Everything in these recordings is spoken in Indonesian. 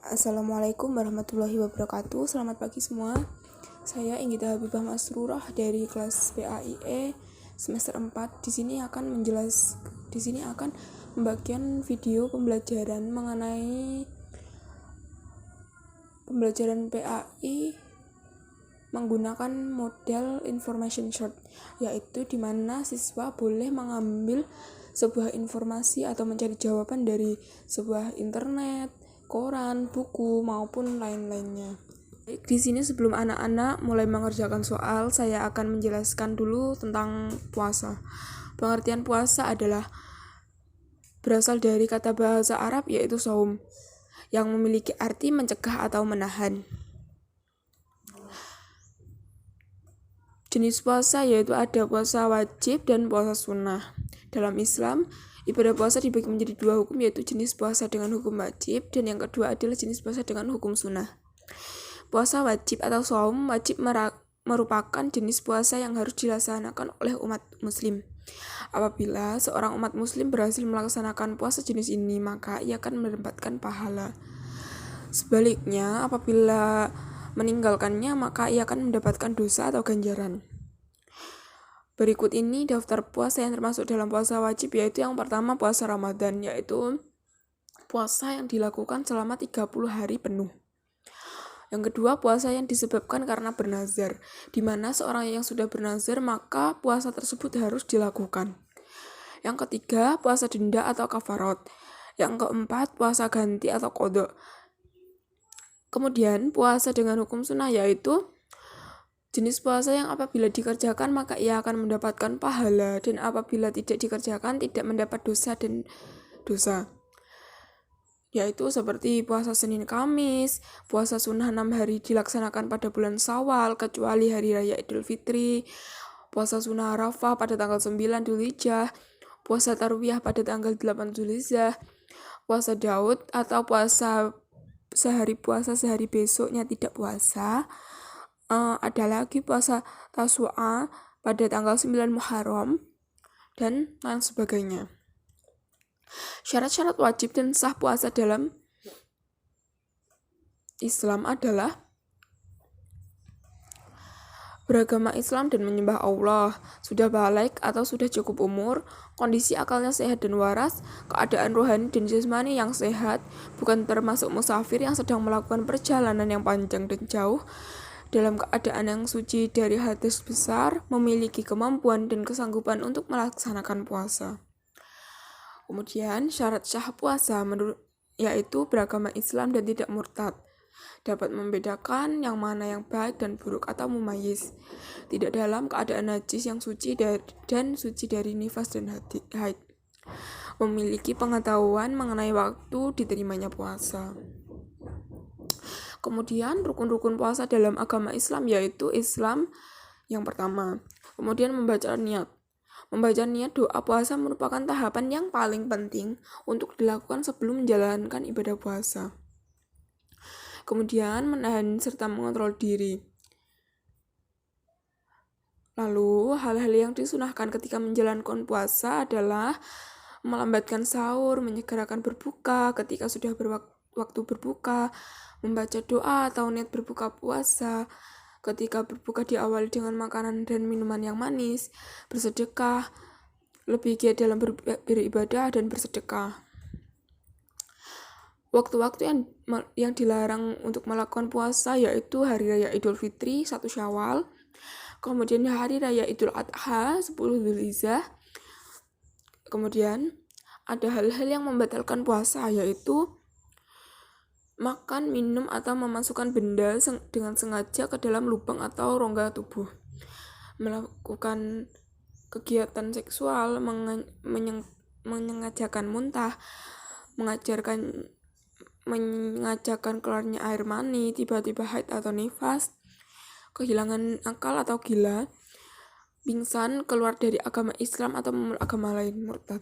Assalamualaikum warahmatullahi wabarakatuh. Selamat pagi semua. Saya Inggita Habibah Masrurah dari kelas PAIE semester 4. Di sini akan membagikan video pembelajaran mengenai pembelajaran PAI menggunakan model information short, yaitu di mana siswa boleh mengambil sebuah informasi atau mencari jawaban dari sebuah internet, koran, buku, maupun lain-lainnya. Di sini sebelum anak-anak mulai mengerjakan soal, saya akan menjelaskan dulu tentang puasa. Pengertian puasa adalah berasal dari kata bahasa Arab yaitu shaum, yang memiliki arti mencegah atau menahan. Jenis puasa yaitu ada puasa wajib dan puasa sunnah. Dalam Islam, ibadah puasa dibagi menjadi dua hukum, yaitu jenis puasa dengan hukum wajib dan yang kedua adalah jenis puasa dengan hukum sunnah. Puasa wajib atau shaum wajib merupakan jenis puasa yang harus dilaksanakan oleh umat muslim. Apabila seorang umat muslim berhasil melaksanakan puasa jenis ini, maka ia akan mendapatkan pahala. Sebaliknya, apabila meninggalkannya, maka ia akan mendapatkan dosa atau ganjaran. Berikut ini daftar puasa yang termasuk dalam puasa wajib, yaitu yang pertama puasa Ramadan, yaitu puasa yang dilakukan selama 30 hari penuh. Yang kedua, puasa yang disebabkan karena bernazar, di mana seorang yang sudah bernazar maka puasa tersebut harus dilakukan. Yang ketiga, puasa denda atau kafarat. Yang keempat, puasa ganti atau qadha. Kemudian, puasa dengan hukum sunnah yaitu jenis puasa yang apabila dikerjakan maka ia akan mendapatkan pahala, dan apabila tidak dikerjakan tidak mendapat dosa dan dosa. Yaitu seperti puasa Senin Kamis, puasa sunnah 6 hari dilaksanakan pada bulan Syawal kecuali hari raya Idul Fitri, puasa sunnah Arafah pada tanggal 9 Dzulhijjah, puasa Tarwiyah pada tanggal 8 Dzulhijjah, puasa Daud atau puasa sehari besoknya tidak puasa. Ada lagi puasa Tasu'a pada tanggal 9 Muharram dan lain sebagainya. Syarat-syarat wajib dan sah puasa dalam Islam adalah beragama Islam dan menyembah Allah, sudah balik atau sudah cukup umur, kondisi akalnya sehat dan waras, keadaan rohani dan jasmani yang sehat, bukan termasuk musafir yang sedang melakukan perjalanan yang panjang dan jauh, dalam keadaan yang suci dari hadas besar, memiliki kemampuan dan kesanggupan untuk melaksanakan puasa. Kemudian syarat sah puasa yaitu beragama Islam dan tidak murtad, dapat membedakan yang mana yang baik dan buruk atau mumayyiz, tidak dalam keadaan najis yang suci dan suci dari nifas dan haid, memiliki pengetahuan mengenai waktu diterimanya puasa. Kemudian rukun-rukun puasa dalam agama Islam yaitu Islam yang pertama. Kemudian membaca niat. Membaca niat doa puasa merupakan tahapan yang paling penting untuk dilakukan sebelum menjalankan ibadah puasa. Kemudian menahan serta mengontrol diri. Lalu hal-hal yang disunahkan ketika menjalankan puasa adalah melambatkan sahur, menyegerakan berbuka ketika sudah waktu berbuka, membaca doa atau niat berbuka puasa, ketika berbuka diawali dengan makanan dan minuman yang manis, bersedekah, lebih giat dalam beribadah dan bersedekah. Waktu-waktu yang dilarang untuk melakukan puasa yaitu hari raya Idul Fitri 1 Syawal, kemudian hari raya Idul Adha 10 Dzulhijjah. Kemudian ada hal-hal yang membatalkan puasa yaitu makan, minum, atau memasukkan benda dengan sengaja ke dalam lubang atau rongga tubuh, melakukan kegiatan seksual, menyengajakan muntah, mengajarkan keluarnya air mani, tiba-tiba haid atau nifas, kehilangan akal atau gila, pingsan, keluar dari agama Islam atau agama lain, murtad.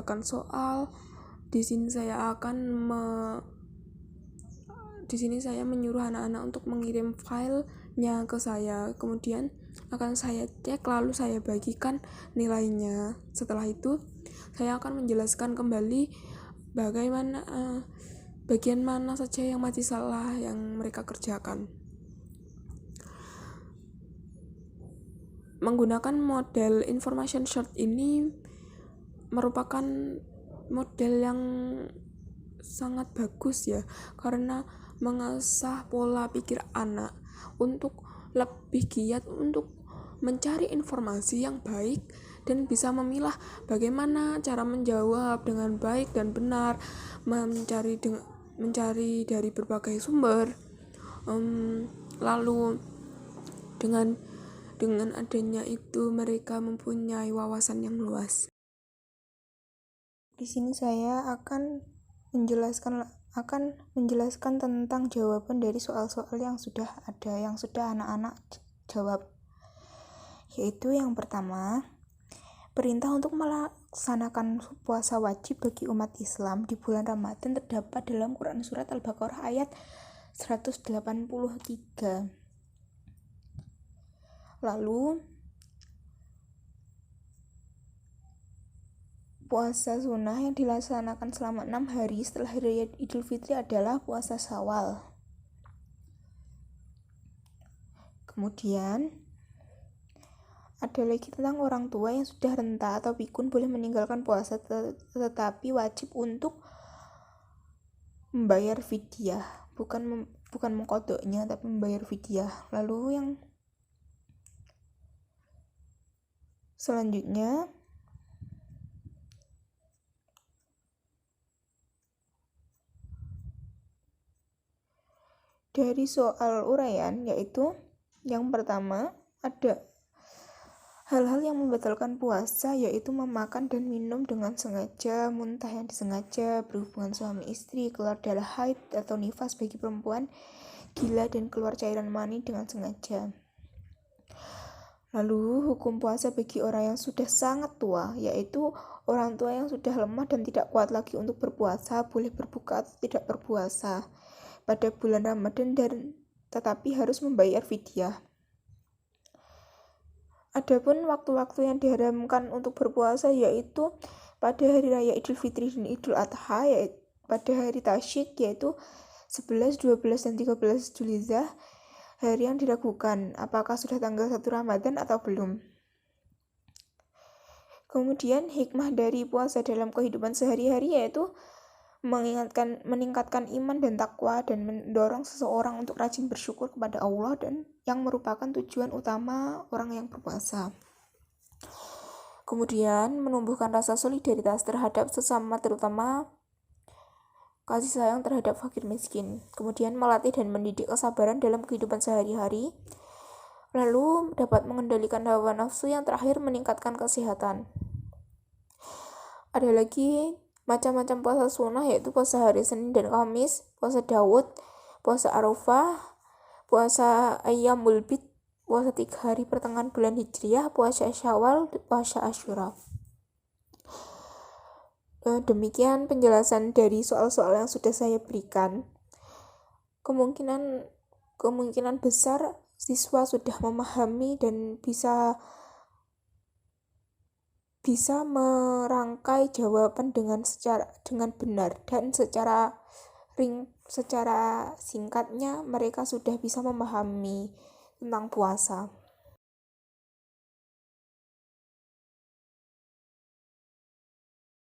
mengerjakan soal. Di sini saya menyuruh anak-anak untuk mengirim filenya ke saya, kemudian akan saya cek lalu saya bagikan nilainya. Setelah itu saya akan menjelaskan kembali bagaimana bagian mana saja yang masih salah yang mereka kerjakan. Menggunakan model information short ini merupakan model yang sangat bagus ya, karena mengasah pola pikir anak untuk lebih giat untuk mencari informasi yang baik dan bisa memilah bagaimana cara menjawab dengan baik dan benar, mencari dari berbagai sumber. Lalu dengan adanya itu mereka mempunyai wawasan yang luas. Di sini saya akan menjelaskan tentang jawaban dari soal-soal yang sudah anak-anak jawab. Yaitu yang pertama, perintah untuk melaksanakan puasa wajib bagi umat Islam di bulan Ramadan terdapat dalam Quran Surat Al-Baqarah ayat 183. Lalu, puasa sunnah yang dilaksanakan selama 6 hari setelah Hari Raya Idul Fitri adalah puasa Syawal. Kemudian, ada lagi tentang orang tua yang sudah renta atau pikun boleh meninggalkan puasa tetapi wajib untuk membayar fidyah, bukan mengkodoknya tapi membayar fidyah. Lalu yang selanjutnya dari soal uraian, yaitu yang pertama ada hal-hal yang membatalkan puasa, yaitu memakan dan minum dengan sengaja, muntah yang disengaja, berhubungan suami istri, keluar darah haid atau nifas bagi perempuan, gila dan keluar cairan mani dengan sengaja. Lalu hukum puasa bagi orang yang sudah sangat tua, yaitu orang tua yang sudah lemah dan tidak kuat lagi untuk berpuasa, boleh berbuka atau tidak berpuasa pada bulan Ramadan tetapi harus membayar fidyah. Adapun waktu-waktu yang diharamkan untuk berpuasa yaitu pada hari raya Idul Fitri dan Idul Adha, yaitu pada hari Tasyrik yaitu 11, 12 dan 13 Zulhijjah, hari yang diragukan apakah sudah tanggal 1 Ramadan atau belum. Kemudian hikmah dari puasa dalam kehidupan sehari-hari yaitu meningkatkan iman dan takwa dan mendorong seseorang untuk rajin bersyukur kepada Allah dan yang merupakan tujuan utama orang yang berpuasa. Kemudian menumbuhkan rasa solidaritas terhadap sesama, terutama kasih sayang terhadap fakir miskin. Kemudian melatih dan mendidik kesabaran dalam kehidupan sehari-hari. Lalu dapat mengendalikan hawa nafsu, yang terakhir meningkatkan kesehatan. Ada lagi macam-macam puasa sunnah, yaitu puasa hari Senin dan Kamis, puasa Daud, puasa Arafah, puasa Ayyamul Bid, puasa 3 hari pertengahan bulan Hijriah, puasa Syawal, puasa Asyura. Demikian penjelasan dari soal-soal yang sudah saya berikan. Kemungkinan besar siswa sudah memahami dan bisa merangkai jawaban dengan benar dan secara singkatnya mereka sudah bisa memahami tentang puasa.